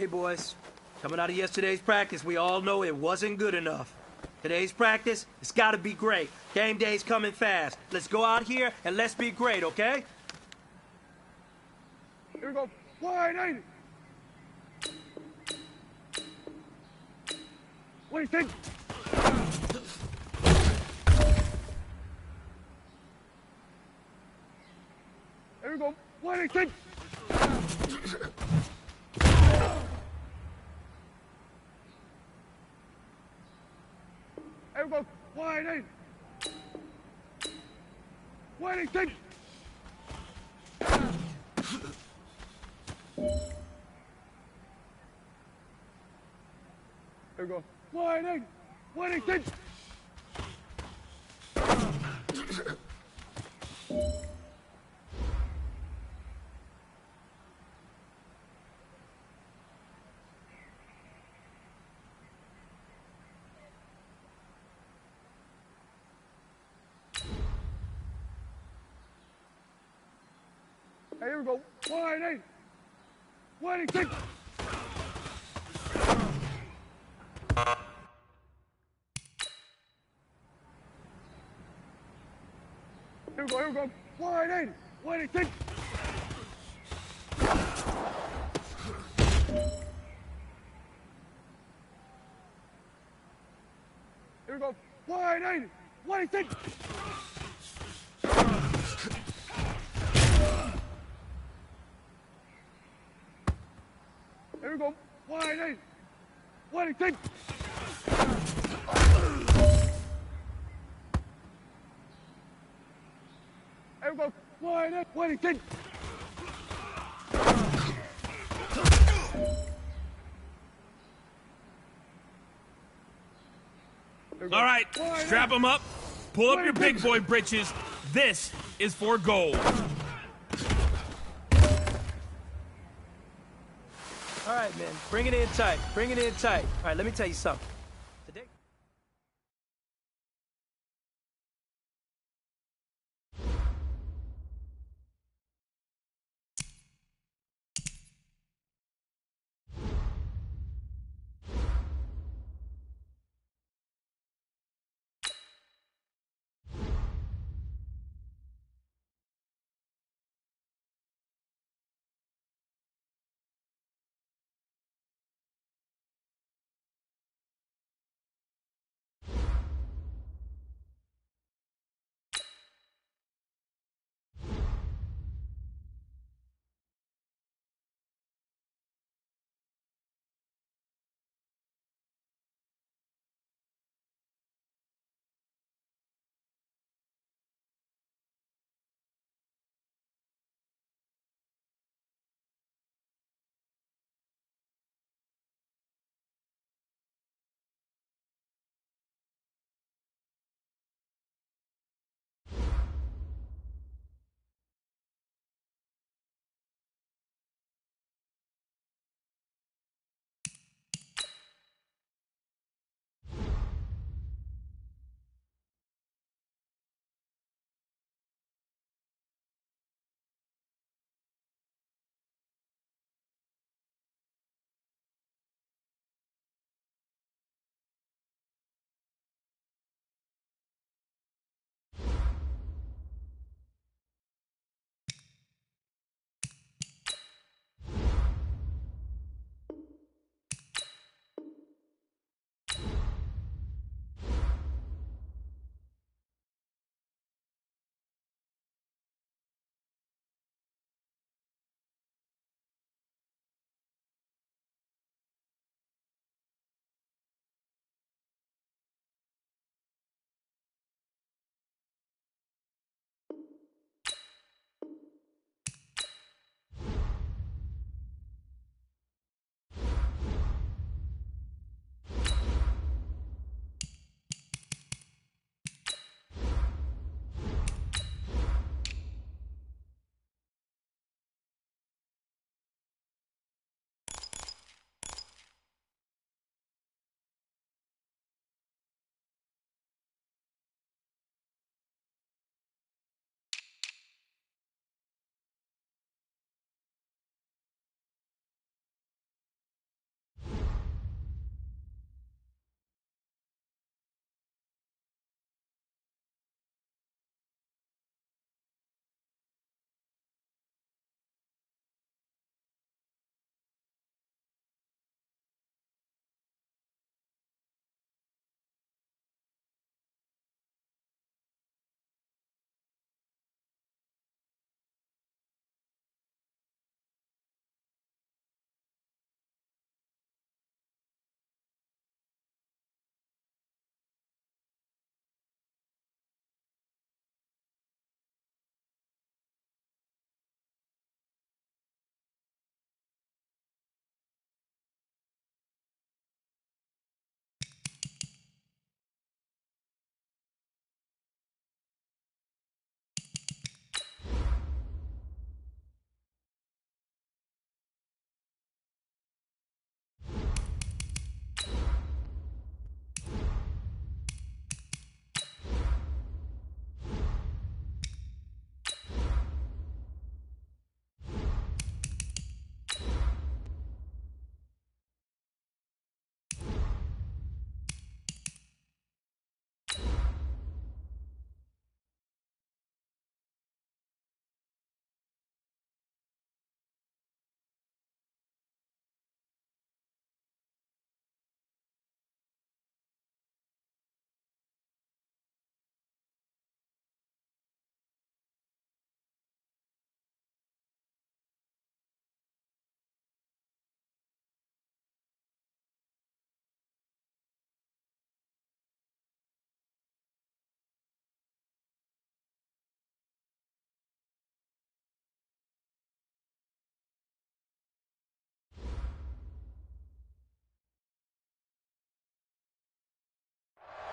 Hey, boys. Coming out of yesterday's practice, we all know it wasn't good enough. Today's practice, it's gotta be great. Game day's coming fast. Let's go out here and let's be great, okay? Here we go. Wide 80. What do you think? Here we go. What do you think? Here we go. Wide 80. What do you think? Here we go. Wide 80. What do you think? Hey, here we go. Wide 80. What do you think? Here we go, here we go. Wide 80. What do you think? Here we go. Wide 80. What do you think? Here we go. Wide 80. What do you think? Here we go. Wide 80. What do you think? All right, strap them up. Pull up your big boy britches. This is for gold. All right, man. Bring it in tight. Bring it in tight. All right, let me tell you something.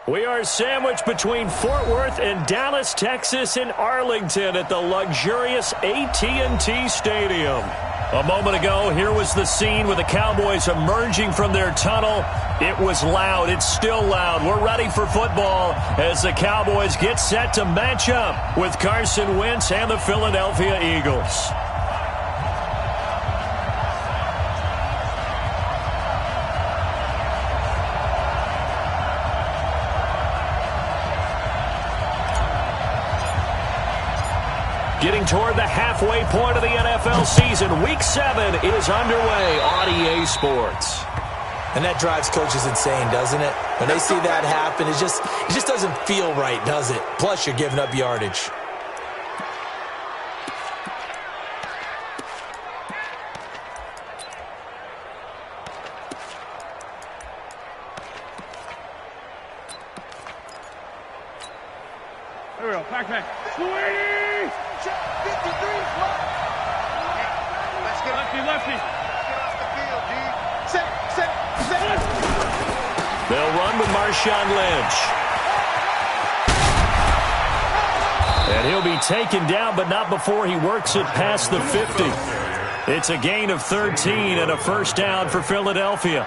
We are sandwiched between Fort Worth and Dallas, Texas, and Arlington at the luxurious AT&T Stadium. A moment ago, here was the scene with the Cowboys emerging from their tunnel. It was loud. It's still loud. We're ready for football as the Cowboys get set to match up with Carson Wentz and the Philadelphia Eagles. Getting toward the halfway point of the NFL season, Week 7 is underway on EA Sports. And that drives coaches insane, doesn't it? When they see that happen, it just doesn't feel right, does it? Plus, you're giving up yardage. There we go. Back. Sweetie! Check 53. Let's get lefty. Get off the field, dude. Set. They'll run with Marshawn Lynch. And he'll be taken down, but not before he works it past the 50. It's a gain of 13 and a first down for Philadelphia.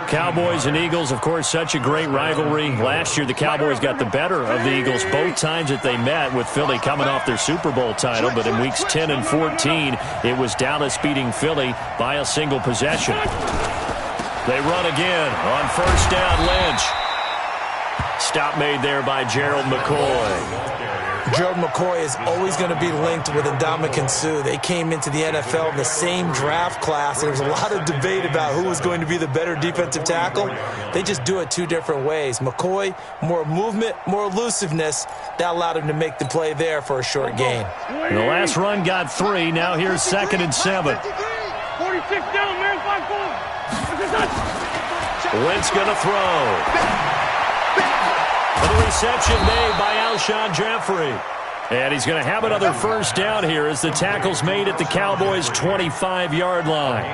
Cowboys and Eagles, of course, such a great rivalry. Last year, the Cowboys got the better of the Eagles both times that they met, with Philly coming off their Super Bowl title. But in weeks 10 and 14, it was Dallas beating Philly by a single possession. They run again on first down. Lynch. Stop made there by Gerald McCoy. Gerald McCoy is always going to be linked with Ndamukong Suh. They came into the NFL in the same draft class. There was a lot of debate about who was going to be the better defensive tackle. They just do it two different ways. McCoy, more movement, more elusiveness. That allowed him to make the play there for a short gain. The last run got 3. Now here's 2nd and 7. 46 down, man. 5-4. Wentz going to throw. The reception made by Alshon Jeffrey. And he's going to have another first down here as the tackle's made at the Cowboys' 25-yard line.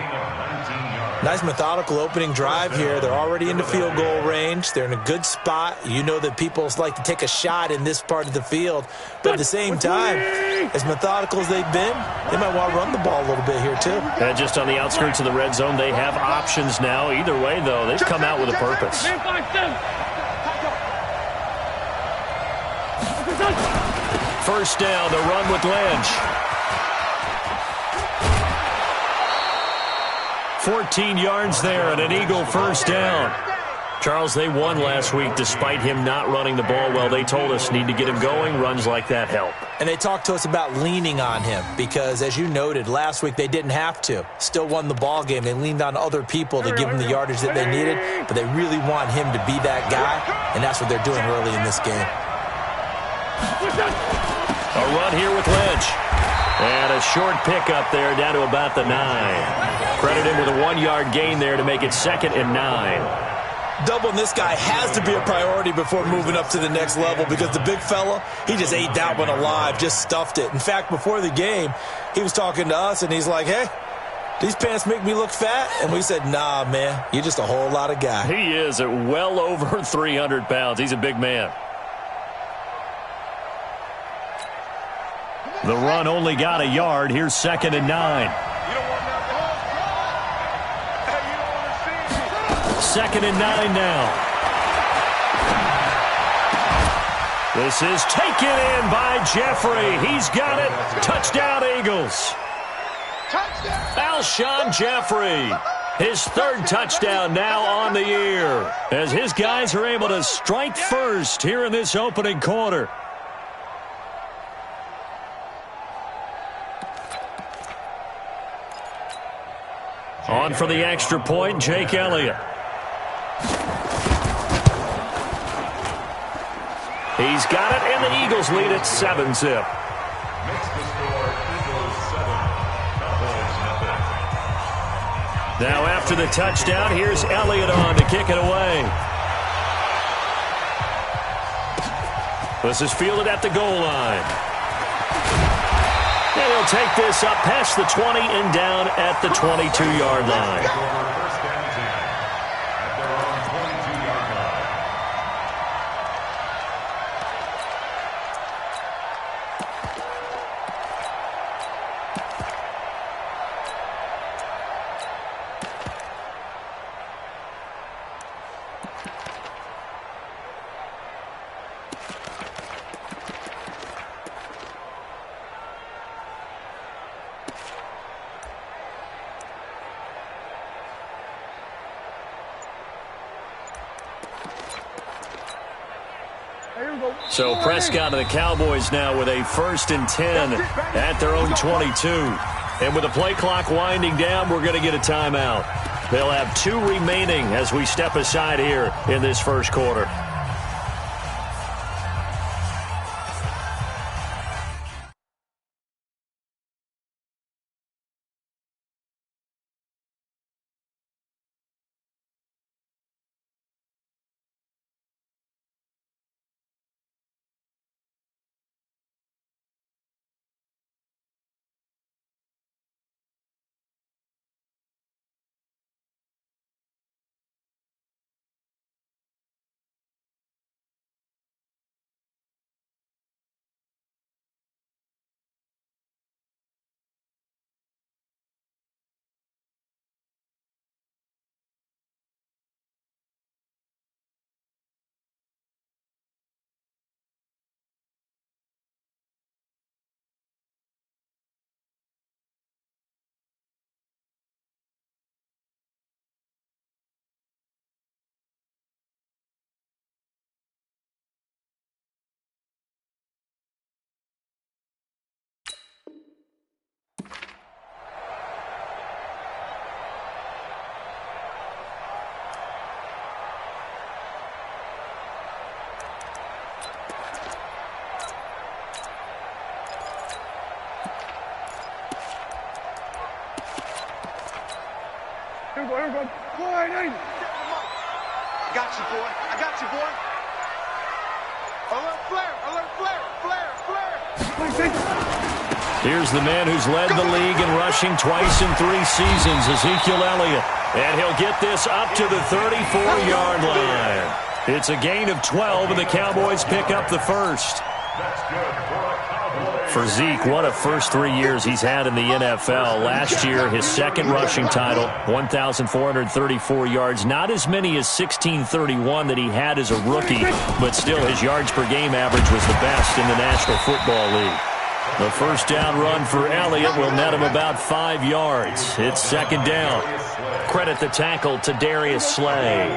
Nice methodical opening drive here. They're already into field goal range. They're in a good spot. You know that people like to take a shot in this part of the field. But at the same time, as methodical as they've been, they might want to run the ball a little bit here too. And just on the outskirts of the red zone, they have options now. Either way, though, they've come out with a purpose. First down, the run with Lynch. 14 yards there and an Eagle first down. Charles, they won last week despite him not running the ball well. They told us need to get him going. Runs like that help. And they talked to us about leaning on him because, as you noted, last week they didn't have to. Still won the ball game. They leaned on other people to give them the yardage that they needed, but they really want him to be that guy, and that's what they're doing early in this game. A run here with Lynch. And a short pickup there down to about the 9. Credit him with a 1-yard gain there to make it 2nd and 9. Doubling this guy has to be a priority before moving up to the next level because the big fella, he just ate that one alive, just stuffed it. In fact, before the game, he was talking to us, and he's like, hey, these pants make me look fat? And we said, nah, man, you're just a whole lot of guy. He is at well over 300 pounds. He's a big man. The run only got a yard. Here's 2nd and 9. 2nd and 9 now. This is taken in by Jeffrey. He's got it. Touchdown, Eagles. Alshon Jeffrey. His 3rd touchdown now on the year as his guys are able to strike first here in this opening quarter. On for the extra point, Jake Elliott. He's got it, and the Eagles lead at 7-zip. Now after the touchdown, here's Elliott on to kick it away. This is fielded at the goal line. And he'll take this up past the 20 and down at the 22-yard line. So Prescott and the Cowboys now with a 1st and 10 at their own 22. And with the play clock winding down, we're going to get a timeout. They'll have 2 remaining as we step aside here in this first quarter. Here we go. Wide 80. Got you, boy. I got you, boy. Alert flare. Here's the man who's led the league in rushing twice in 3 seasons, Ezekiel Elliott. And he'll get this up to the 34-yard line. It's a gain of 12, and the Cowboys pick up the first. For Zeke, what a first 3 years he's had in the NFL. Last year, his 2nd rushing title, 1,434 yards. Not as many as 1,631 that he had as a rookie, but still his yards per game average was the best in the National Football League. The first down run for Elliott will net him about 5 yards. It's 2nd down. Credit the tackle to Darius Slay.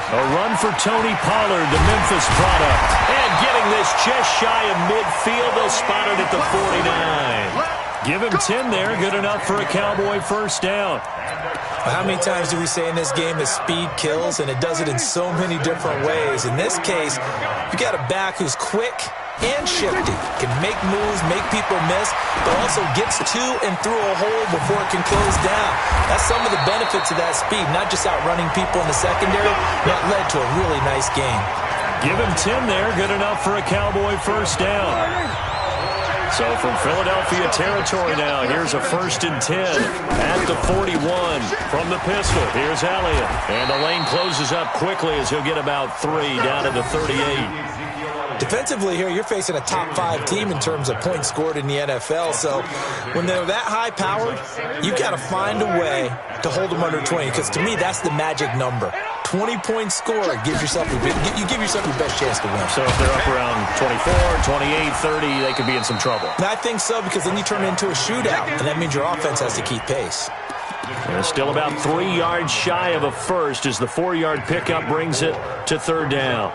A run for Tony Pollard, the Memphis product. And getting this just shy of midfield, they'll spot it at the 49. Give him 10 there, good enough for a Cowboy first down. How many times do we say in this game that speed kills, and it does it in so many different ways? In this case, you got a back who's quick and shifty, can make moves, make people miss, but also gets to and through a hole before it can close down. That's some of the benefits of that speed, not just outrunning people in the secondary. That led to a really nice game. Give him 10 there, good enough for a Cowboy first down. So from Philadelphia territory now, here's a 1st and 10 at the 41 from the pistol. Here's Elliott, and the lane closes up quickly as he'll get about 3 down to the 38. Defensively here, you're facing a top 5 team in terms of points scored in the NFL. So when they're that high-powered, you've got to find a way to hold them under 20. Because to me, that's the magic number. 20 points scored gives yourself you give yourself your best chance to win. So if they're up around 24, 28, 30, they could be in some trouble. And I think so, because then you turn it into a shootout, and that means your offense has to keep pace. And still about 3 yards shy of a first as the 4-yard pickup brings it to 3rd down.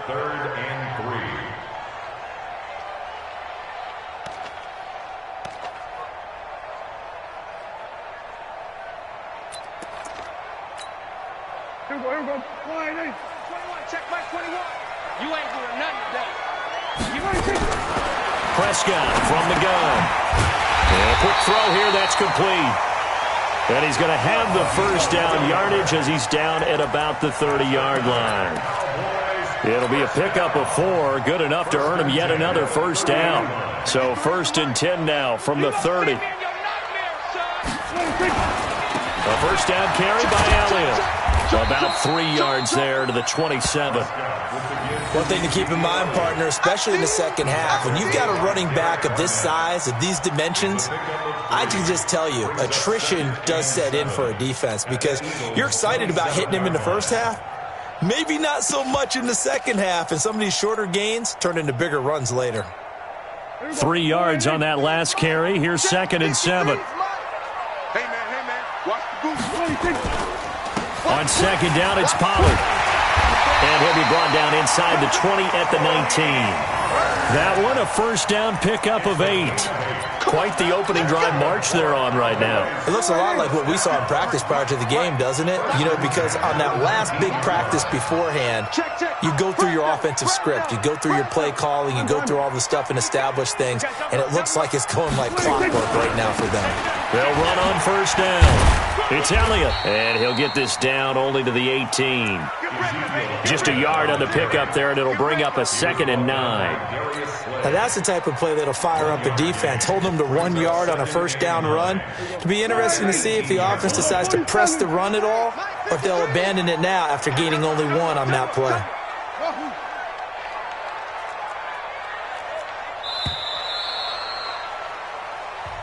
Here we go. Wide 80. 21, check my 21. You ain't doing nothing today. Prescott from the gun. And a quick throw here, that's complete. And he's going to have the first down yardage as he's down at about the 30-yard line. It'll be a pickup of 4, good enough to earn him yet another first down. So 1st and 10 now from the 30. A first down carry by Elliott. About 3 yards there to the 27. One thing to keep in mind, partner, especially in the second half, when you've got a running back of this size, of these dimensions, I can just tell you, attrition does set in for a defense because you're excited about hitting him in the first half. Maybe not so much in the second half, and some of these shorter gains turn into bigger runs later. 3 yards on that last carry. Here's 2nd and 7. Hey, man, watch the goose. On second down, it's Pollard. And he'll be brought down inside the 20 at the 19. That one, a first down pickup of 8. Quite the opening drive march they're on right now. It looks a lot like what we saw in practice prior to the game, doesn't it? You know, because on that last big practice beforehand, you go through your offensive script. You go through your play calling. You go through all the stuff and establish things. And it looks like it's going like clockwork right now for them. They'll run on first down. It's Elliott. And he'll get this down only to the 18. Just a yard on the pickup there, and it'll bring up a 2nd and 9. Now that's the type of play that'll fire up a defense. Hold them to 1 yard on a first down run. It'll be interesting to see if the offense decides to press the run at all, or if they'll abandon it now after gaining only 1 on that play.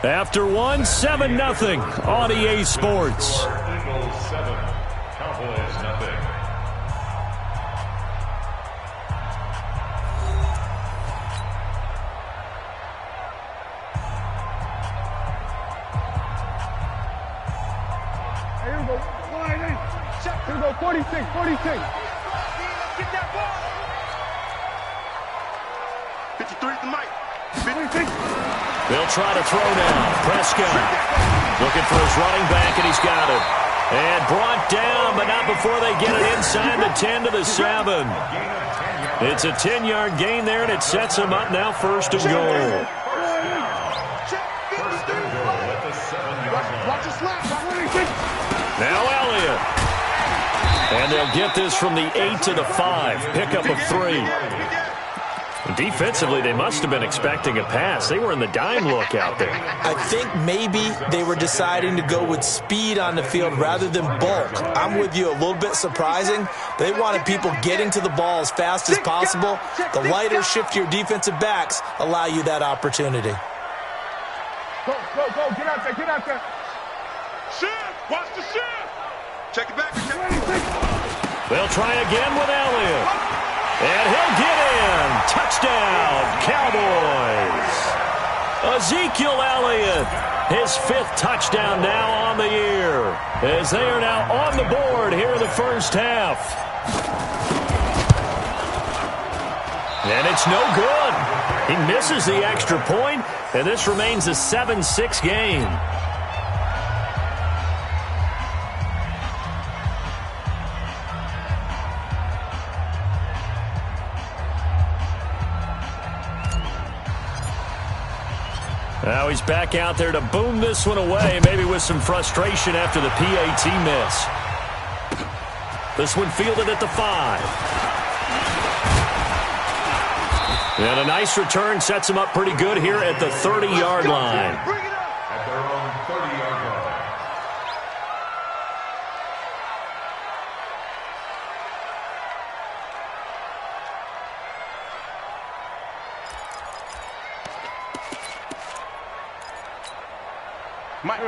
After 1, 7-0 on EA Sports. Eagles 7, Cowboys 0. Here we go. Wide 8. Here we go. 46. 46. Get that ball. 53 at the mic. 46. They'll try to throw now. Prescott looking for his running back, and he's got it. And brought down, but not before they get it inside the 10 to the 7. It's a 10-yard gain there, and it sets him up now 1st and goal. Watch your slap. 46. Now Elliott. And they'll get this from the 8 to the 5. Pickup of 3. Defensively, they must have been expecting a pass. They were in the dime look out there. I think maybe they were deciding to go with speed on the field rather than bulk. I'm with you, a little bit surprising. They wanted people getting to the ball as fast as possible. The lighter, shiftier defensive backs allow you that opportunity. Go. Get out there. Get out there. Shift. Watch the shift. Check it back. 26. They'll try again with Elliott. And he'll get in. Touchdown, Cowboys. Ezekiel Elliott, his 5th touchdown now on the year, as they are now on the board here in the first half. And it's no good. He misses the extra point, and this remains a 7-6 game. Now he's back out there to boom this one away, maybe with some frustration after the PAT miss. This one fielded at the 5. And a nice return sets him up pretty good here at the 30-yard line. At their own 30-yard line.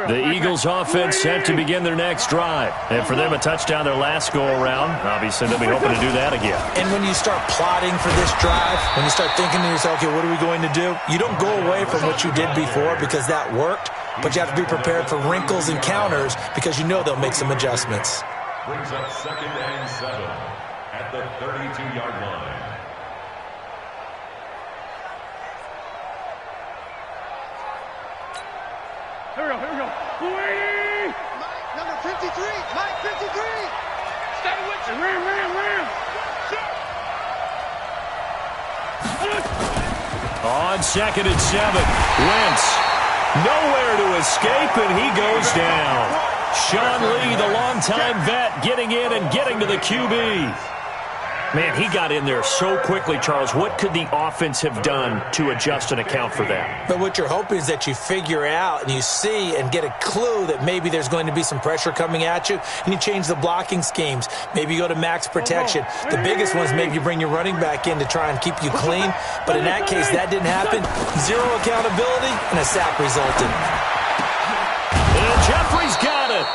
The Eagles offense set to begin their next drive. And for them, a touchdown their last go-around. Obviously, they'll be hoping to do that again. And when you start plotting for this drive, when you start thinking to yourself, okay, what are we going to do? You don't go away from what you did before because that worked, but you have to be prepared for wrinkles and counters because you know they'll make some adjustments. Brings up 2nd and 7 at the 32-yard line. Here we go. Mike, Number 53. Mike 53. stay with you. Ram. On 2nd and 7, Wentz nowhere to escape, and he goes down. Sean Lee, the longtime vet, getting in and getting to the QB. Man, he got in there so quickly, Charles. What could the offense have done to adjust and account for that? But what you're hoping is that you figure out and you see and get a clue that maybe there's going to be some pressure coming at you, and you change the blocking schemes. Maybe you go to max protection. The biggest one is maybe you bring your running back in to try and keep you clean. But in that case, that didn't happen. 0 accountability, and a sack resulted. And Jeffrey's got it.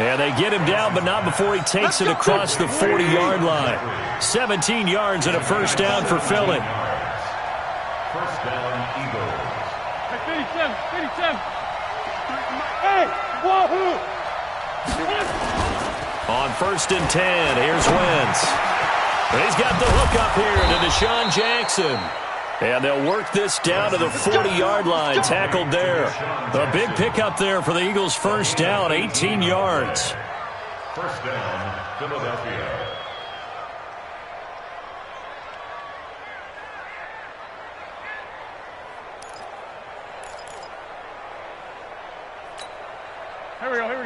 And they get him down, but not before he takes it across the 40-yard line. 17 yards and a first down for Philly. First down, Eagles. Hey, 57. Hey, wahoo! On 1st and 10, here's Wentz. And he's got the hook up here to Deshaun Jackson. And they'll work this down to the 40-yard line, tackled there. A big pickup there for the Eagles' first down, 18 yards. First down, Philadelphia.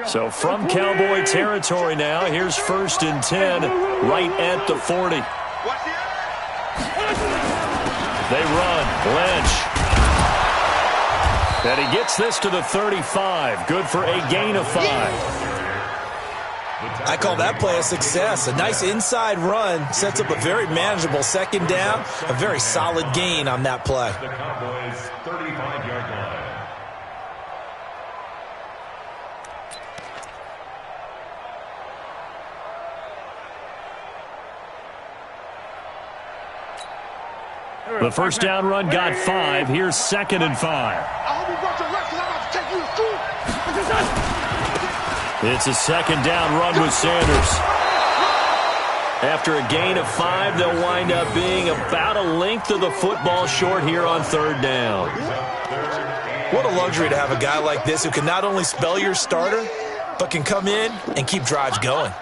So from Cowboy territory now, here's 1st and 10, right at the 40. They run. Lynch. And he gets this to the 35. Good for a gain of 5. I call that play a success. A nice inside run sets up a very manageable second down. A very solid gain on that play. The Cowboys' 35-yard line. The first down run got 5. Here's 2nd and 5. I hope you brought your rest because I'm about to take you to school. It's a second down run with Sanders. After a gain of 5, they'll wind up being about a length of the football short here on 3rd down. What a luxury to have a guy like this who can not only spell your starter, but can come in and keep drives going.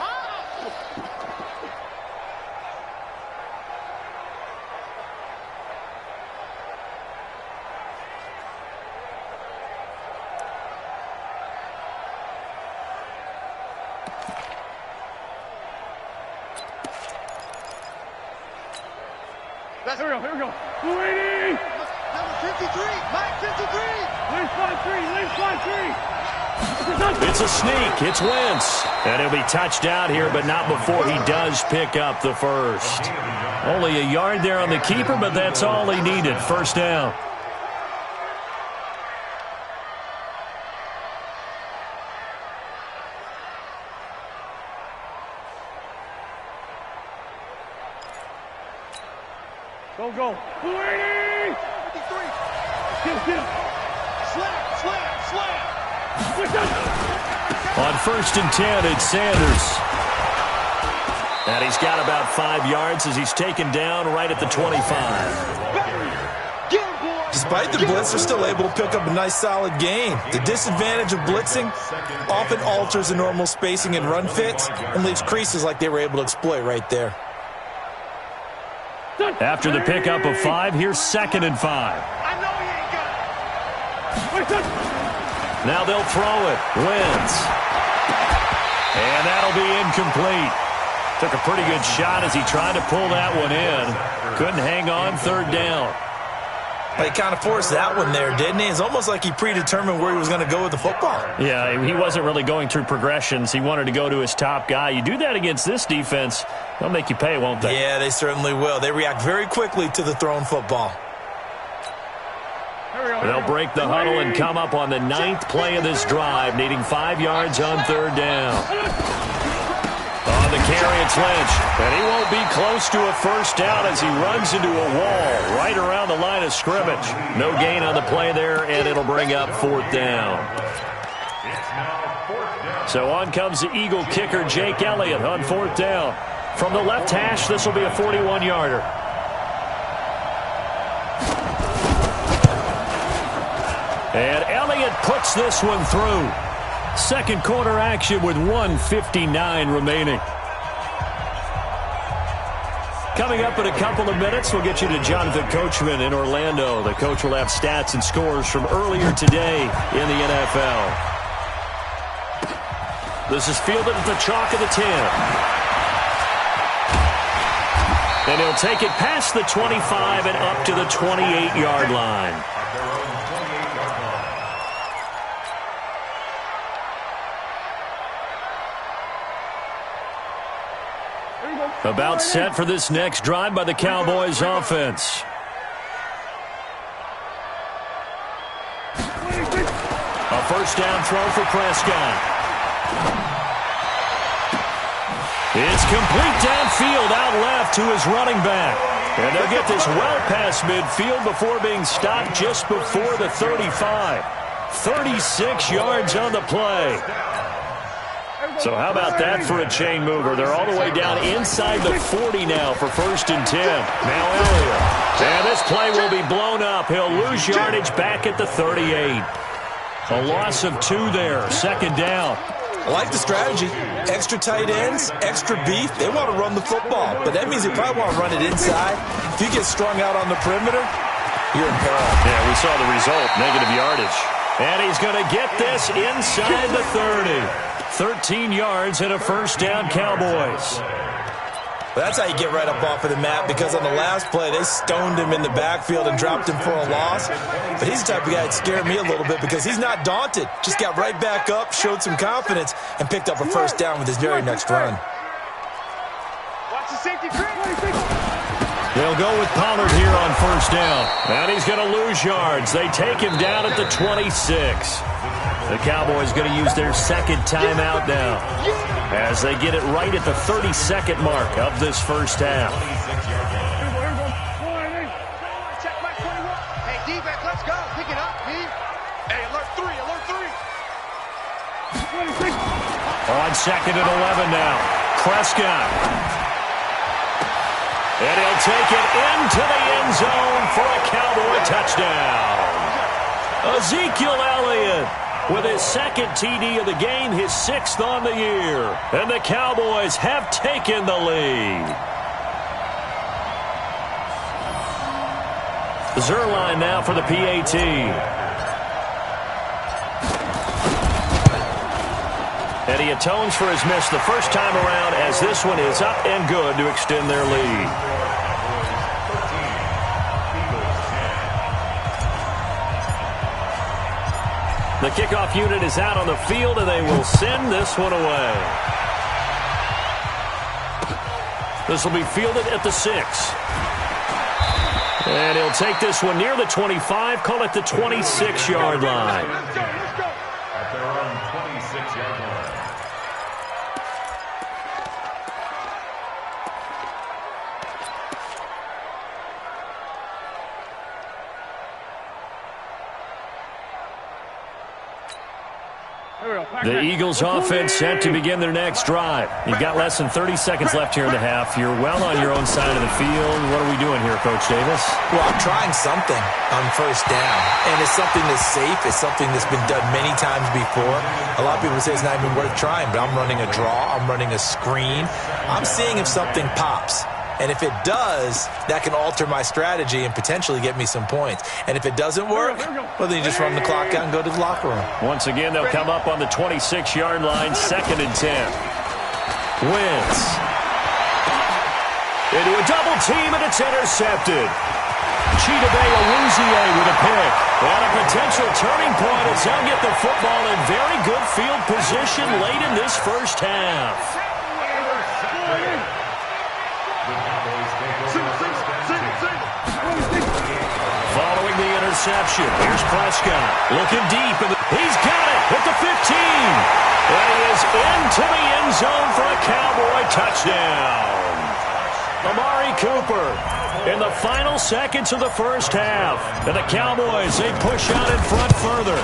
Here we go. 280. Number 53, Mike 53. Lynch 5-3. It's a sneak. It's Wentz. And he'll be touched out here, but not before he does pick up the first. Only a yard there on the keeper, but that's all he needed. First down. Go. 280. 53. Kill. Slam. On 1st and 10, it's Sanders. And he's got about 5 yards as he's taken down right at the 25. Despite the blitz, they're still able to pick up a nice solid gain. The disadvantage of blitzing often alters the normal spacing and run fits and leaves creases like they were able to exploit right there. After the pickup of 5, here's 2nd and 5. I know he ain't got it. Now they'll throw it. Wentz. And that'll be incomplete. Took a pretty good shot as he tried to pull that one in. Couldn't hang on. 3rd down. He kind of forced that one there, didn't he? It's almost like he predetermined where he was going to go with the football. Yeah, he wasn't really going through progressions. He wanted to go to his top guy. You do that against this defense, they'll make you pay, won't they? Yeah, they certainly will. They react very quickly to the thrown football. They'll break the huddle and come up on the 9th play of this drive, needing 5 yards on 3rd down. On the carry, it's Lynch. And he won't be close to a first down as he runs into a wall right around the line of scrimmage. No gain on the play there, and it'll bring up 4th down. So on comes the Eagle kicker, Jake Elliott, on 4th down. From the left hash, this will be a 41-yarder. And Elliott puts this one through. Second quarter action with 1:59 remaining. Coming up in a couple of minutes, we'll get you to Jonathan Coachman in Orlando. The coach will have stats and scores from earlier today in the NFL. This is fielded at the chalk of the 10. And he'll take it past the 25 and up to the 28-yard line. About set for this next drive by the Cowboys offense. A first down throw for Prescott. It's complete downfield out left to his running back. And they'll get this well past midfield before being stopped just before the 35. 36 yards on the play. So how about that for a chain mover? They're all the way down inside the 40 now for 1st and 10. Now Elliott. And this play will be blown up. He'll lose yardage back at the 38. A loss of 2 there. 2nd down. I like the strategy. Extra tight ends, extra beef. They want to run the football, but that means they probably want to run it inside. If you get strung out on the perimeter, you're in peril. Yeah, we saw the result, negative yardage. And he's going to get this inside the 30. 13 yards and a 1st down, Cowboys. But that's how you get right up off of the mat, because on the last play, they stoned him in the backfield and dropped him for a loss. But he's the type of guy that scared me a little bit because he's not daunted. Just got right back up, showed some confidence, and picked up a 1st down with his very next run. Watch the safety creep. They'll go with Pollard here on 1st down. And he's going to lose yards. They take him down at the 26. The Cowboys going to use their 2nd timeout now as they get it right at the 32nd mark of this 1st half. Check my 21. Hey, D-back, let's go. Pick it up, D. Hey, alert 3, alert 3. On 2nd and 11 now. Prescott. And he'll take it into the end zone for a Cowboy touchdown. Ezekiel Elliott with his 2nd TD of the game, his 6th on the year. And the Cowboys have taken the lead. Zerline now for the PAT. And he atones for his miss the first time around, as this one is up and good to extend their lead. The kickoff unit is out on the field, and they will send this one away. This will be fielded at the 6. And he'll take this one near the 25, call it the 26-yard line. At their own 26-yard line. The Eagles offense set to begin their next drive. You've got less than 30 seconds left here in the half. You're well on your own side of the field. What are we doing here, Coach Davis? Well, I'm trying something on 1st down, and it's something that's safe. It's something that's been done many times before. A lot of people say it's not even worth trying, but I'm running a draw. I'm running a screen. I'm seeing if something pops. And if it does, that can alter my strategy and potentially get me some points. And if it doesn't work, well, then you just run the clock out and go to the locker room. Once again, they'll come up on the 26-yard line, 2nd and 10. Wentz. Into a double team, and it's intercepted. Chidobe Awuzie with a pick. And a potential turning point as they'll get the football in very good field position late in this 1st half. Following the interception, here's Prescott looking deep, and he's got it at the 15. And he is into the end zone for a Cowboy touchdown. Amari Cooper in the final seconds of the 1st half. And the Cowboys, they push out in front further.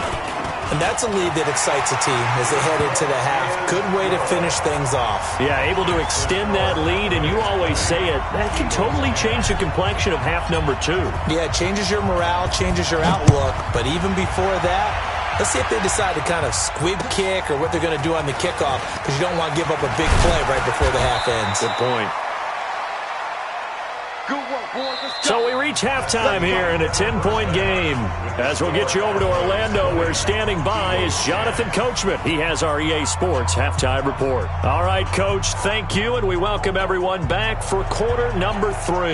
And that's a lead that excites a team as they head into the half. Good way to finish things off. Yeah, able to extend that lead, and you always say it, that can totally change the complexion of half number 2. Yeah, it changes your morale, changes your outlook. But even before that, let's see if they decide to kind of squib kick or what they're going to do on the kickoff, because you don't want to give up a big play right before the half ends. Good point. So we reach halftime here in a 10-point game. As we'll get you over to Orlando, where standing by is Jonathan Coachman. He has our EA Sports halftime report. All right, Coach, thank you, and we welcome everyone back for quarter number 3.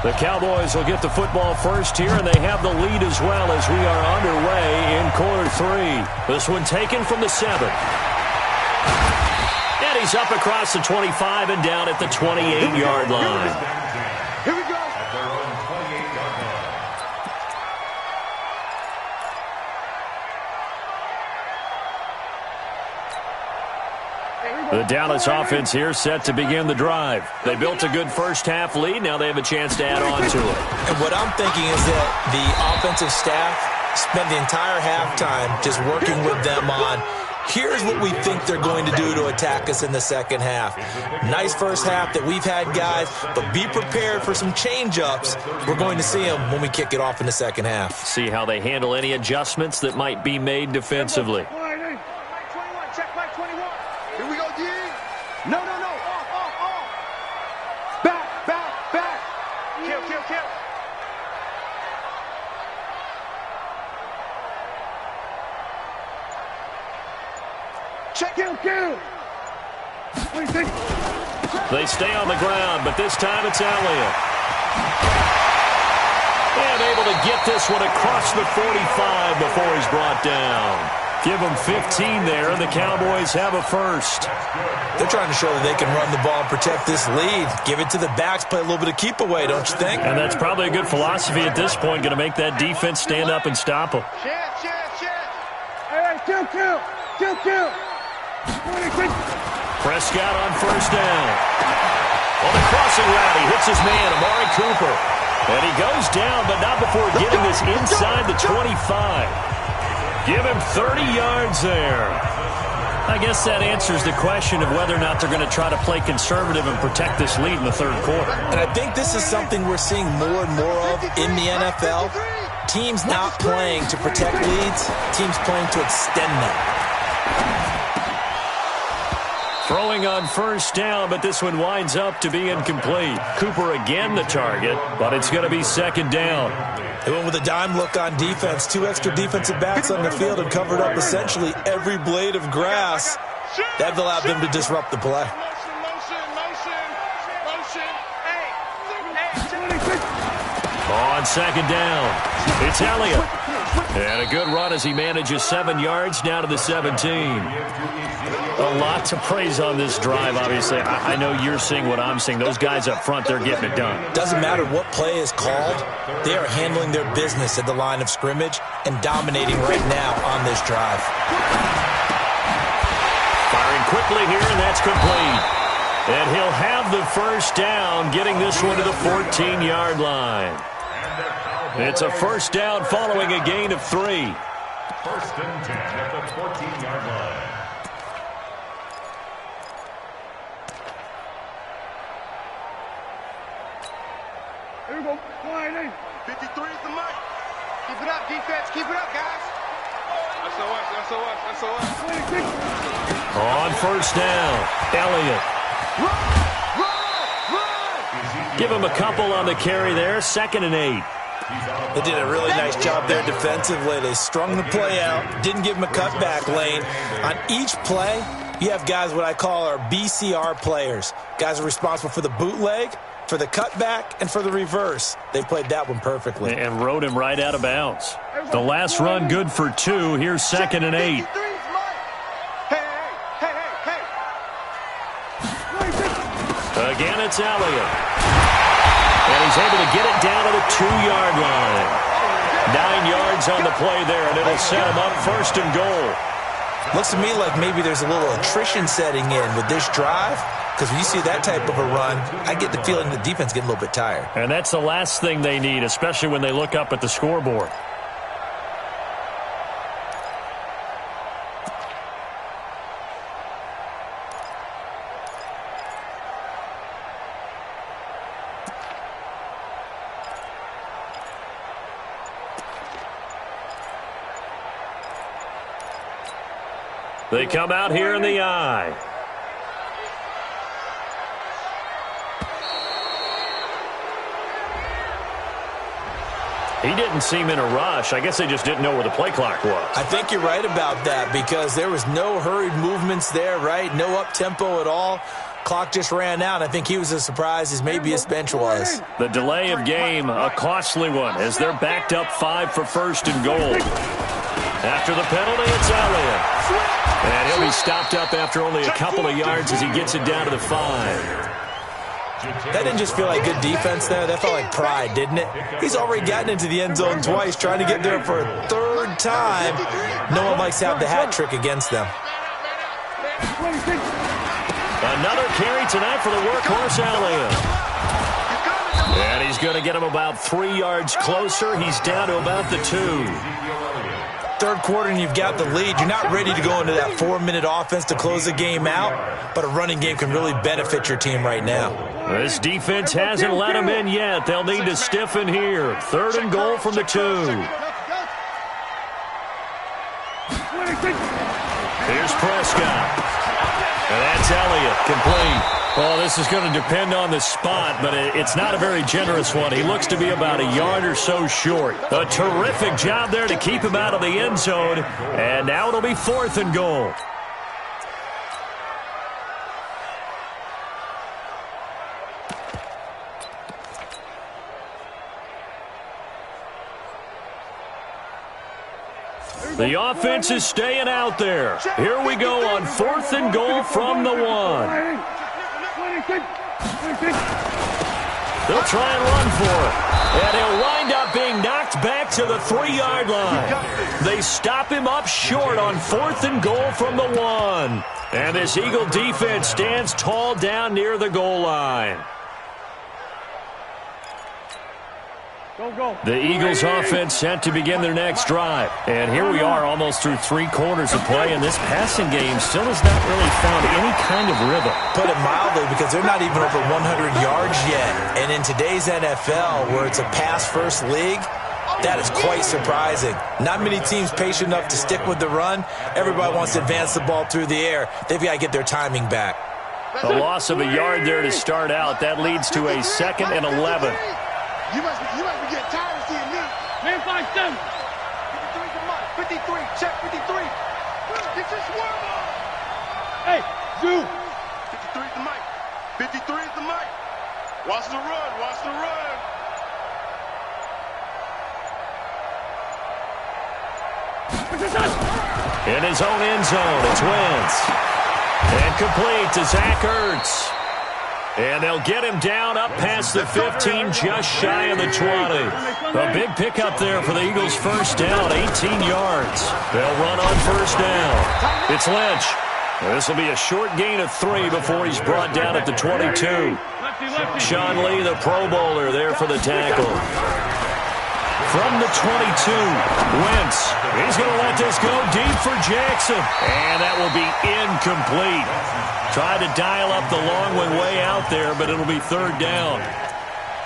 The Cowboys will get the football first here, and they have the lead as well as we are underway in quarter 3. This one taken from the 7. And he's up across the 25 and down at the 28-yard line. Here we go. At their own 28-yard line. The Dallas offense here set to begin the drive. They built a good 1st half lead. Now they have a chance to add on to it. And what I'm thinking is that the offensive staff spent the entire halftime just working with them on, here's what we think they're going to do to attack us in the second half. Nice first half that we've had, guys, but be prepared for some change-ups. We're going to see them when we kick it off in the second half. See how they handle any adjustments that might be made defensively. Check back 21. Here we go, D. No. Off. Back. Kill. Check. Kill. What do you think? They stay on the ground, but this time it's Elliott. And able to get this one across the 45 before he's brought down. Give them 15 there, and the Cowboys have a first. They're trying to show that they can run the ball and protect this lead. Give it to the backs, play a little bit of keep away, don't you think? And that's probably a good philosophy at this point, going to make that defense stand up and stop them. Check. Hey, kill. Prescott on first down. On the crossing route, he hits his man, Amari Cooper. And he goes down, but not before getting this inside the 25. Give him 30 yards there. I guess that answers the question of whether or not they're going to try to play conservative and protect this lead in the third quarter. And I think this is something we're seeing more and more of in the NFL. Teams not playing to protect leads, teams playing to extend them. Throwing on first down, but this one winds up to be incomplete. Cooper again the target, but it's going to be second down. They went with a dime look on defense. 2 extra defensive backs on the field and covered up essentially every blade of grass. That allowed them to disrupt the play. On second down, it's Elliott. And a good run as he manages 7 yards down to the 17. A lot to praise on this drive, obviously. I know you're seeing what I'm seeing. Those guys up front, they're getting it done. Doesn't matter what play is called. They are handling their business at the line of scrimmage and dominating right now on this drive. Firing quickly here, and that's complete. And he'll have the first down, getting this one to the 14-yard line. It's a first down following a gain of 3. First and 10 at the 14-yard line. Here we go. 53 is the mic. Keep it up, defense. Keep it up, guys. That's us. On first down, Elliott. Give him a couple on the carry there. 2nd and 8. They did a really nice job there defensively. They strung the play out, didn't give him a cutback lane. On each play, you have guys what I call our BCR players. Guys are responsible for the bootleg, for the cutback, and for the reverse. They played that one perfectly. And rode him right out of bounds. The last run good for 2. Here's 2nd and 8. Again, it's Elliott. And he's able to get it down to the 2-yard line. 9 yards on the play there, and it'll set him up 1st and goal. Looks to me like maybe there's a little attrition setting in with this drive, because when you see that type of a run, I get the feeling the defense getting a little bit tired. And that's the last thing they need, especially when they look up at the scoreboard. They come out here in the eye. He didn't seem in a rush. I guess they just didn't know where the play clock was. I think you're right about that because there was no hurried movements there, right? No up-tempo at all. Clock just ran out. I think he was as surprised as maybe his bench was. The delay of game, a costly one, as they're backed up 5 for 1st and goal. After the penalty, it's Elliott. And he'll be stopped up after only a couple of yards as he gets it down to the 5. That didn't just feel like good defense there. That felt like pride, didn't it? He's already gotten into the end zone twice, trying to get there for a 3rd time. No one likes to have the hat trick against them. Another carry tonight for the workhorse Elliott. And he's going to get him about 3 yards closer. He's down to about the 2. Third quarter and you've got the lead. You're not ready to go into that 4-minute offense to close the game out, but a running game can really benefit your team right now. This defense hasn't let him in yet. They'll need to stiffen here. 3rd and goal from the 2. Here's Prescott. And that's Elliott, complete. Well, this is going to depend on the spot, but it's not a very generous one. He looks to be about a yard or so short. A terrific job there to keep him out of the end zone. And now it'll be 4th and goal. The offense is staying out there. Here we go on 4th and goal from the 1. They'll try and run for it. And he'll wind up being knocked back to the 3-yard line. They stop him up short on 4th and goal from the 1. And this Eagle defense stands tall down near the goal line. The Eagles offense set to begin their next drive. And here we are almost through 3 quarters of play, and this passing game still has not really found any kind of rhythm. Put it mildly, because they're not even over 100 yards yet. And in today's NFL, where it's a pass-first league, that is quite surprising. Not many teams patient enough to stick with the run. Everybody wants to advance the ball through the air. They've got to get their timing back. A loss of a yard there to start out. That leads to a 2nd and 11. You must be getting tired of seeing me. Man, 5-7. 53's the mic. 53, check 53. Get your swerve on. Hey, Zoo. 53's the mic. 53's the mic. Watch the run, watch the run. In his own end zone, it's Wentz. And complete to Zach Ertz. And they'll get him down up past the 15, just shy of the 20. A big pickup there for the Eagles' first down, 18 yards. They'll run on first down. It's Lynch. This will be a short gain of 3 before he's brought down at the 22. Sean Lee, the Pro Bowler, there for the tackle. From the 22, Wentz. He's going to let this go deep for Jackson. And that will be incomplete. Tried to dial up the long one way out there, but it'll be 3rd down.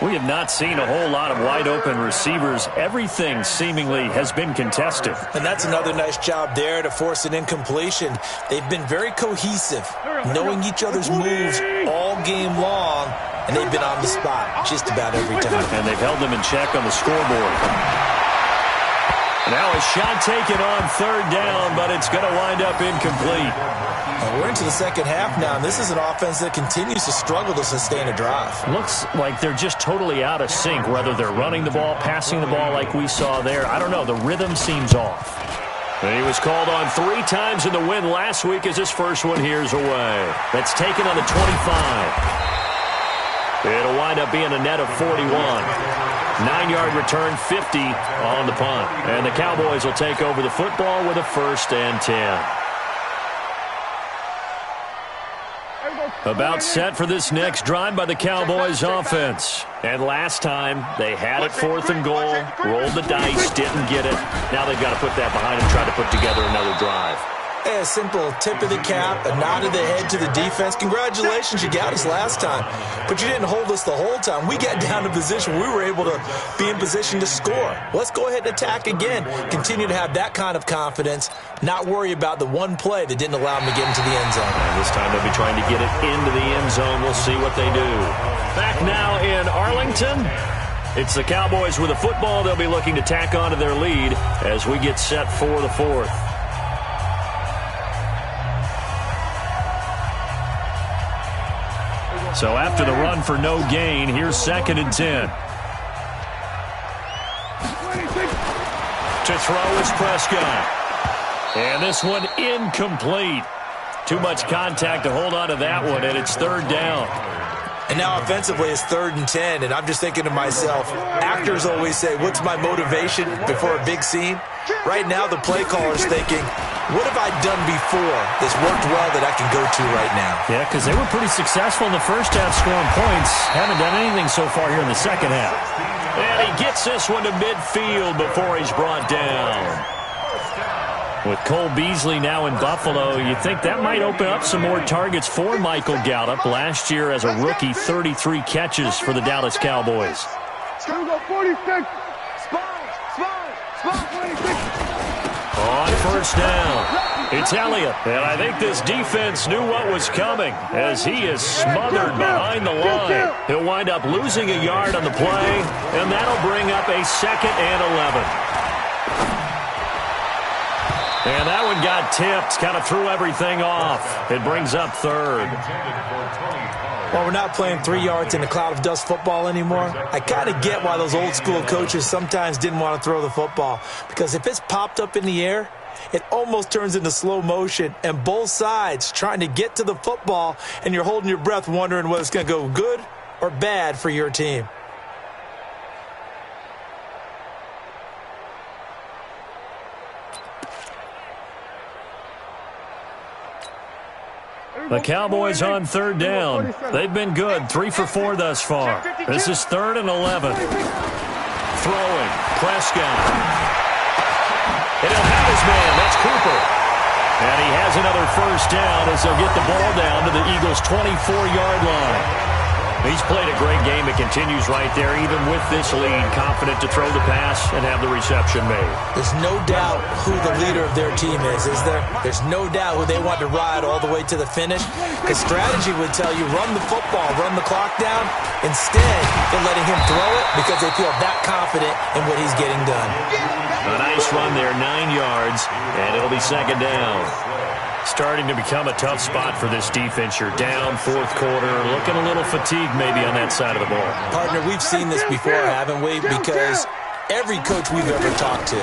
We have not seen a whole lot of wide-open receivers. Everything seemingly has been contested. And that's another nice job there to force an incompletion. They've been very cohesive, knowing each other's moves all game long, and they've been on the spot just about every time. And they've held them in check on the scoreboard. Now a shot taken on 3rd down, but it's going to wind up incomplete. We're into the second half now, and this is an offense that continues to struggle to sustain a drive. Looks like they're just totally out of sync, whether they're running the ball, passing the ball like we saw there. I don't know. The rhythm seems off. And he was called on 3 times in the win last week as his first one here's away. That's taken on the 25. It'll wind up being a net of 41. 9-yard return, 50 on the punt. And the Cowboys will take over the football with a 1st and 10. About set for this next drive by the Cowboys offense. And last time, they had it 4th and goal, rolled the dice, didn't get it. Now they've got to put that behind and try to put together another drive. A simple tip of the cap, a nod of the head to the defense. Congratulations, you got us last time. But you didn't hold us the whole time. We got down to position. We were able to be in position to score. Let's go ahead and attack again. Continue to have that kind of confidence. Not worry about the one play that didn't allow them to get into the end zone. And this time they'll be trying to get it into the end zone. We'll see what they do. Back now in Arlington. It's the Cowboys with the football. They'll be looking to tack on to their lead as we get set for the 4th. So after the run for no gain, here's 2nd and 10. To throw is Prescott. And this one incomplete. Too much contact to hold on to that one, and it's 3rd down. And now offensively it's 3rd and 10, and I'm just thinking to myself, actors always say, what's my motivation before a big scene? Right now the play caller's thinking, What have I done before that's worked well that I can go to right now? Yeah, because they were pretty successful in the first half scoring points. Haven't done anything so far here in the second half. And he gets this one to midfield before he's brought down. With Cole Beasley now in Buffalo, you think that might open up some more targets for Michael Gallup. Last year as a rookie, 33 catches for the Dallas Cowboys. Here we go, 46. Spot 46. On first down, it's Elliott. And I think this defense knew what was coming as he is smothered behind the line. He'll wind up losing a yard on the play, and that'll bring up a 2nd and 11. And that one got tipped, kind of threw everything off. It brings up 3rd. Well, we're not playing 3 yards in a cloud of dust football anymore. I kind of get why those old school coaches sometimes didn't want to throw the football. Because if it's popped up in the air, it almost turns into slow motion. And both sides trying to get to the football, and you're holding your breath wondering whether it's going to go good or bad for your team. The Cowboys on 3rd down. They've been good, 3 for 4 thus far. This is 3rd and 11. Throwing, Prescott. And he'll have his man, that's Cooper. And he has another first down as they'll get the ball down to the Eagles' 24-yard line. He's played a great game. It continues right there, even with this lead, confident to throw the pass and have the reception made. There's no doubt who the leader of their team is there? There's no doubt who they want to ride all the way to the finish. Because strategy would tell you, run the football, run the clock down. Instead, they're letting him throw it because they feel that confident in what he's getting done. A nice run there, 9 yards, and it'll be 2nd down. Starting to become a tough spot for this defense. You're down 4th quarter, looking a little fatigued maybe on that side of the ball. Partner, we've seen this before, haven't we? Because every coach we've ever talked to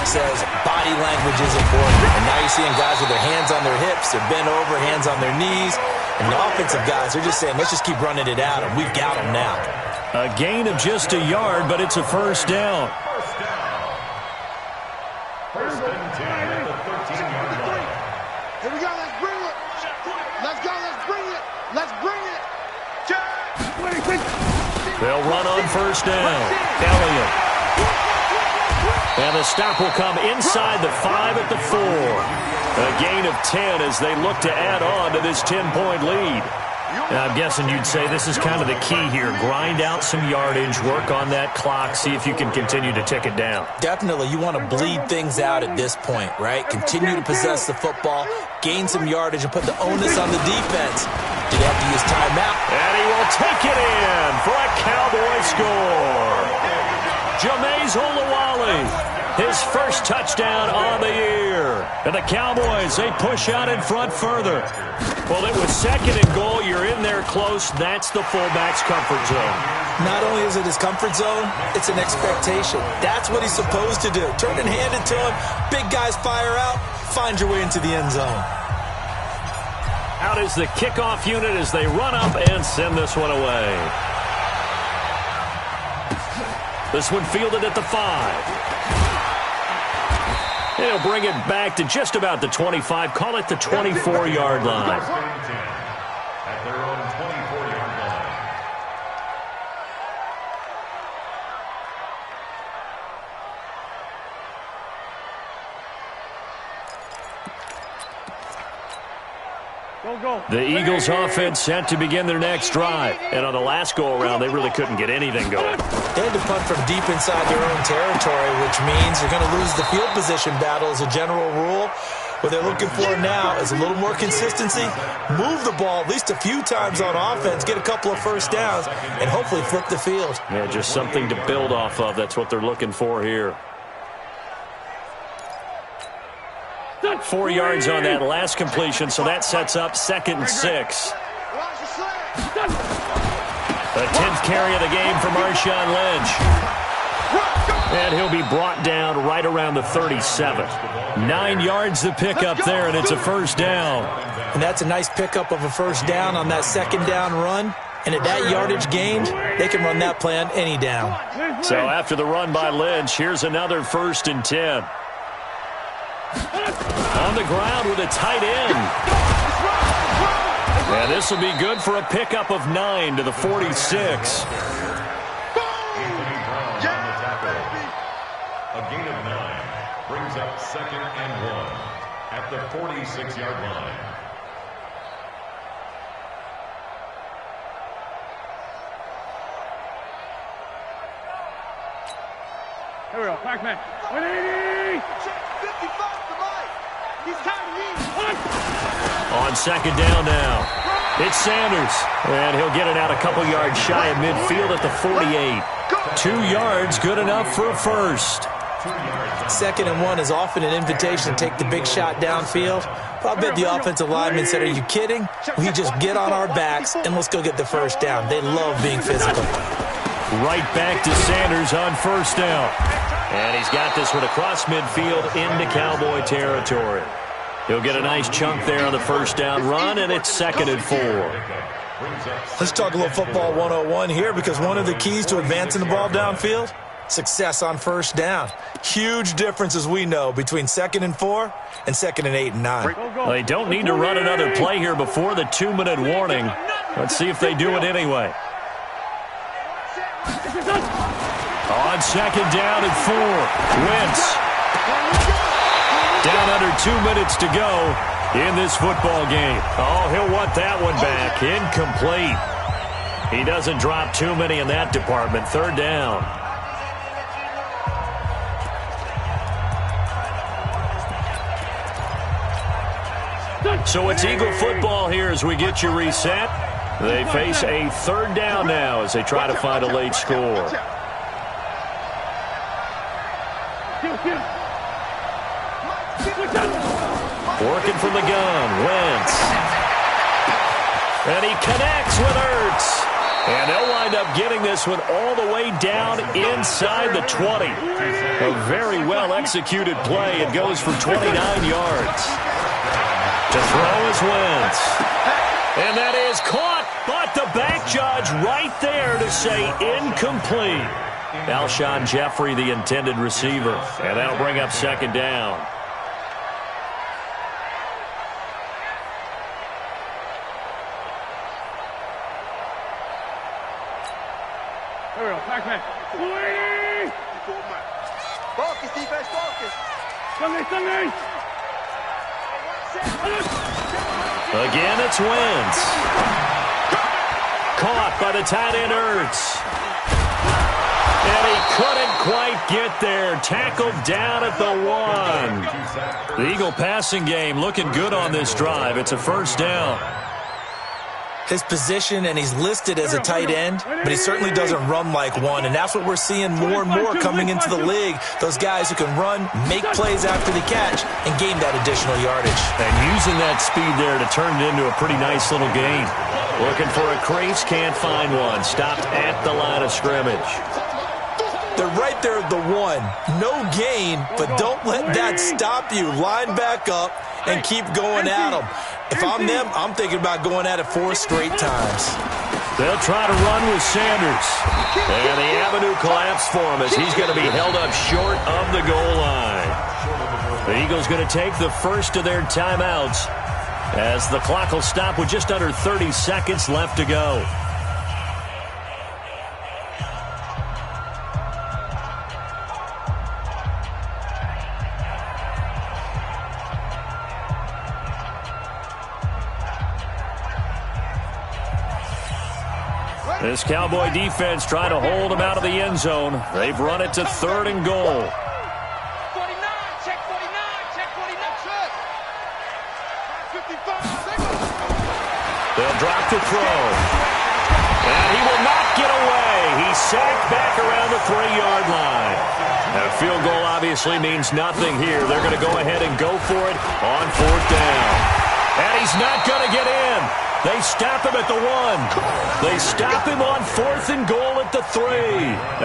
says body language is important. And now you're seeing guys with their hands on their hips, they're bent over, hands on their knees. And the offensive guys, they're just saying, let's just keep running it at them. We've got them now. A gain of just a yard, but it's a first down. First and 10 at the 13-yard line. Here we go, let's bring it. Let's go, let's bring it. Let's bring it. They'll run on first down. Elliott. And the stop will come inside the 5 at the 4. A gain of 10 as they look to add on to this 10-point lead. Now, I'm guessing you'd say this is kind of the key here. Grind out some yardage, work on that clock, see if you can continue to tick it down. Definitely. You want to bleed things out at this point, right? Continue to possess the football, gain some yardage, and put the onus on the defense. Did he have to use timeout? And he will take it in for a Cowboy score. Jameis Olawale. His first touchdown on the year. And the Cowboys, they push out in front further. Well, it was 2nd and goal. You're in there close. That's the fullback's comfort zone. Not only is it his comfort zone, it's an expectation. That's what he's supposed to do. Turn and hand it to him. Big guys fire out. Find your way into the end zone. Out is the kickoff unit as they run up and send this one away. This one fielded at the 5. He'll bring it back to just about the 25. Call it the 24-yard line. At their own 24-yard line. The Eagles offense set to begin their next drive. And on the last go-around, they really couldn't get anything going. They had to punt from deep inside their own territory, which means they're going to lose the field position battle as a general rule. What they're looking for now is a little more consistency, move the ball at least a few times on offense, get a couple of first downs, and hopefully flip the field. Yeah, just something to build off of. That's what they're looking for here. 4 yards on that last completion, so that sets up 2nd and 6. The 10th carry of the game for Marshawn Lynch. And he'll be brought down right around the 37. 9 yards to pick up there, and it's a first down. And that's a nice pickup of a first down on that 2nd down run. And at that yardage gained, they can run that play on any down. So after the run by Lynch, here's another 1st and 10. On the ground with a tight end. And this will be good for a pickup of 9 to the 46. A gain of 9 brings up 2nd and 1 at the 46-yard line. Here we go. Back man. 180. Check 55 to Mike. He's counting. On 2nd down now. It's Sanders. And he'll get it out a couple yards shy of midfield at the 48. 2 yards, good enough for a first. 2nd and 1 is often an invitation to take the big shot downfield. But I bet the offensive lineman said, are you kidding? We just get on our backs and let's go get the first down. They love being physical. Right back to Sanders on 1st down. And he's got this one across midfield into Cowboy territory. He'll get a nice chunk there on the 1st down run, and it's 2nd and 4. Let's talk a little football 101 here, because one of the keys to advancing the ball downfield, success on 1st down. Huge difference, as we know, between 2nd and 4 and 2nd and 8 and 9. They don't need to run another play here before the 2-minute warning. Let's see if they do it anyway. On 2nd down and 4, Wentz. Down under 2 minutes to go in this football game. Oh, he'll want that one back. Incomplete. He doesn't drop too many in that department. 3rd down. So it's Eagle football here as we get you reset. They face a 3rd down now as they try to find a late score. Working from the gun, Wentz. And he connects with Ertz. And they'll wind up getting this one all the way down inside the 20. A very well-executed play. It goes for 29 yards. To throw is Wentz. And that is caught, but the back judge right there to say incomplete. Alshon Jeffrey, the intended receiver. And that'll bring up 2nd down. Here we go. Back man. 280. Focus, defense, focus. Sunday. Again, it's Wentz. Caught by the tight end Ertz. And he couldn't quite get there. Tackled down at the 1. The Eagle passing game looking good on this drive. It's a 1st down. His position, and he's listed as a tight end, but he certainly doesn't run like one, and that's what we're seeing more and more coming into the league. Those guys who can run, make plays after the catch, and gain that additional yardage. And using that speed there to turn it into a pretty nice little gain. Looking for a crease, can't find one. Stopped at the line of scrimmage. They're right there at the 1. No gain, but don't let that stop you. Line back up and keep going at them. If I'm them, I'm thinking about going at it 4 straight times. They'll try to run with Sanders. And the avenue collapsed for him as he's going to be held up short of the goal line. The Eagles going to take the first of their timeouts as the clock will stop with just under 30 seconds left to go. This Cowboy defense trying to hold him out of the end zone. They've run it to 3rd and goal. 49, check 49, check 49, check. 55, They'll drop to throw. And he will not get away. He's sacked back around the 3-yard line. Now, a field goal obviously means nothing here. They're going to go ahead and go for it on 4th down. And he's not going to get in. They stop him at the 1. They stop him on 4th and goal at the 3.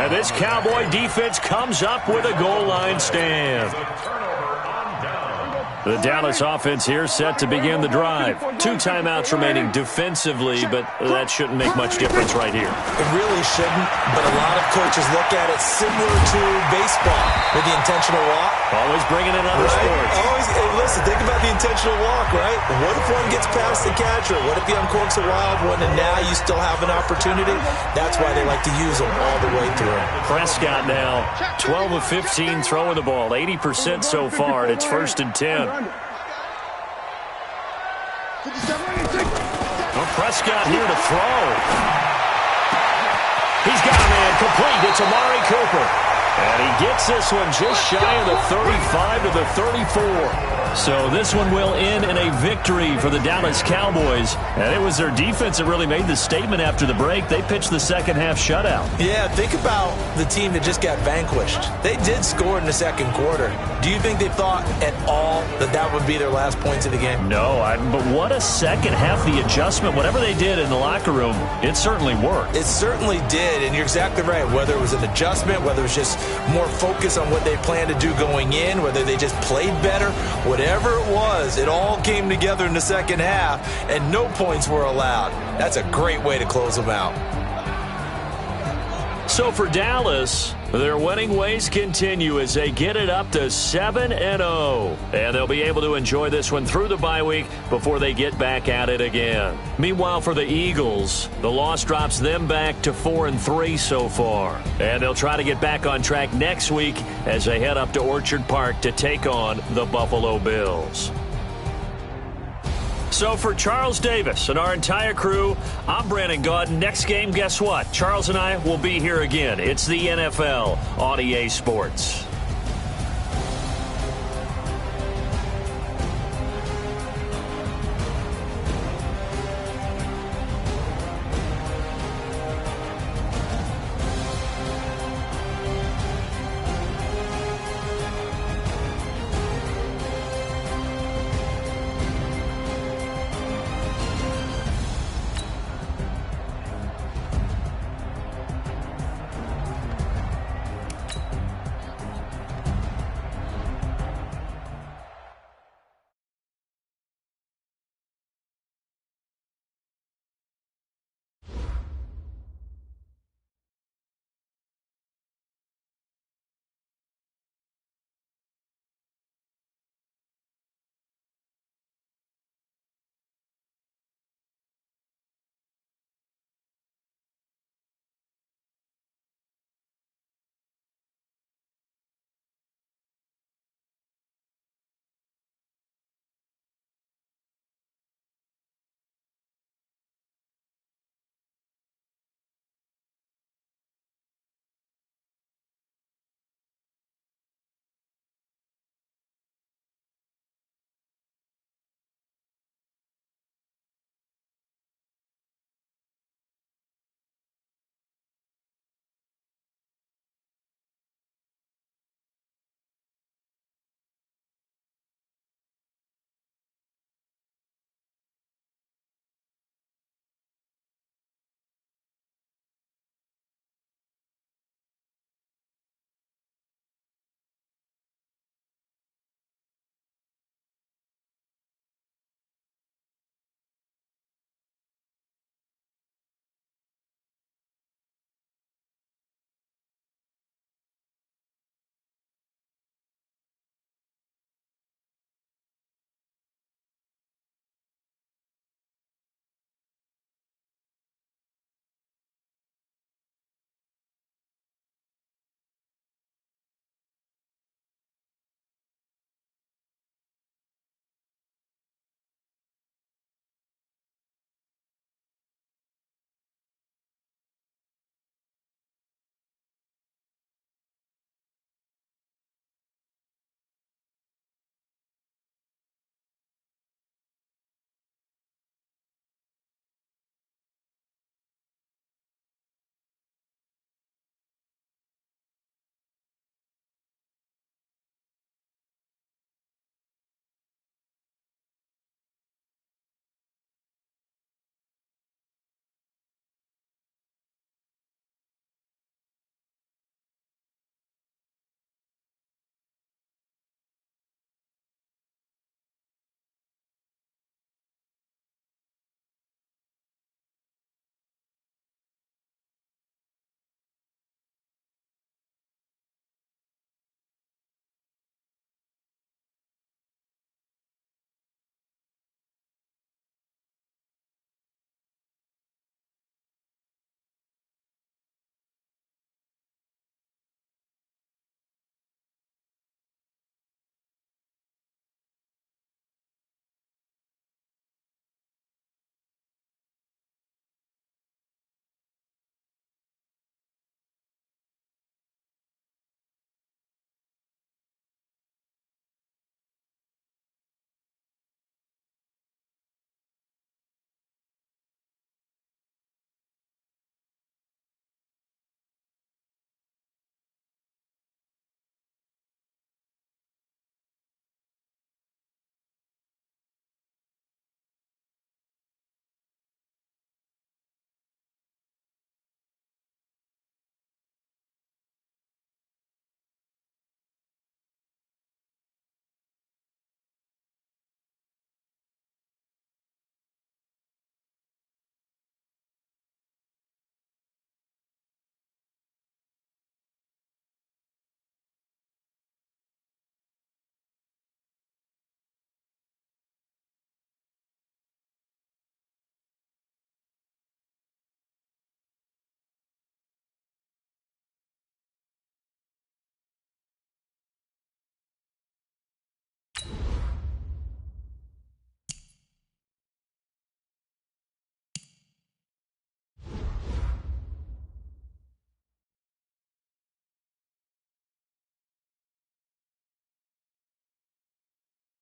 And this Cowboy defense comes up with a goal line stand. The Dallas offense here set to begin the drive. 2 timeouts remaining defensively, but that shouldn't make much difference right here. It really shouldn't, but a lot of coaches look at it similar to baseball with the intentional walk. Always bringing in other sports. Always, hey, listen, think about the intentional walk, right? What if one gets past the catcher? What if he uncorks a wild one and now you still have an opportunity? That's why they like to use them all the way through. Prescott now, 12 of 15 throwing the ball, 80% so far, and it's 1st and 10. Well, Prescott here to throw. He's got a man complete. It's Amari Cooper. And he gets this one just shy of the 35 to the 34. So this one will end in a victory for the Dallas Cowboys. And it was their defense that really made the statement after the break. They pitched the second half shutout. Yeah, think about the team that just got vanquished. They did score in the second quarter. Do you think they thought at all that that would be their last points of the game? No, but what a second half. The adjustment, whatever they did in the locker room, it certainly worked. It certainly did, and you're exactly right. Whether it was an adjustment, whether it was just more focus on what they planned to do going in, whether they just played better, whatever it was, it all came together in the second half, and no points were allowed. That's a great way to close them out. So for Dallas, their winning ways continue as they get it up to 7-0. And they'll be able to enjoy this one through the bye week before they get back at it again. Meanwhile, for the Eagles, the loss drops them back to 4-3 so far. And they'll try to get back on track next week as they head up to Orchard Park to take on the Buffalo Bills. So for Charles Davis and our entire crew, I'm Brandon Gaudin. Next game, guess what? Charles and I will be here again. It's the NFL on EA Sports.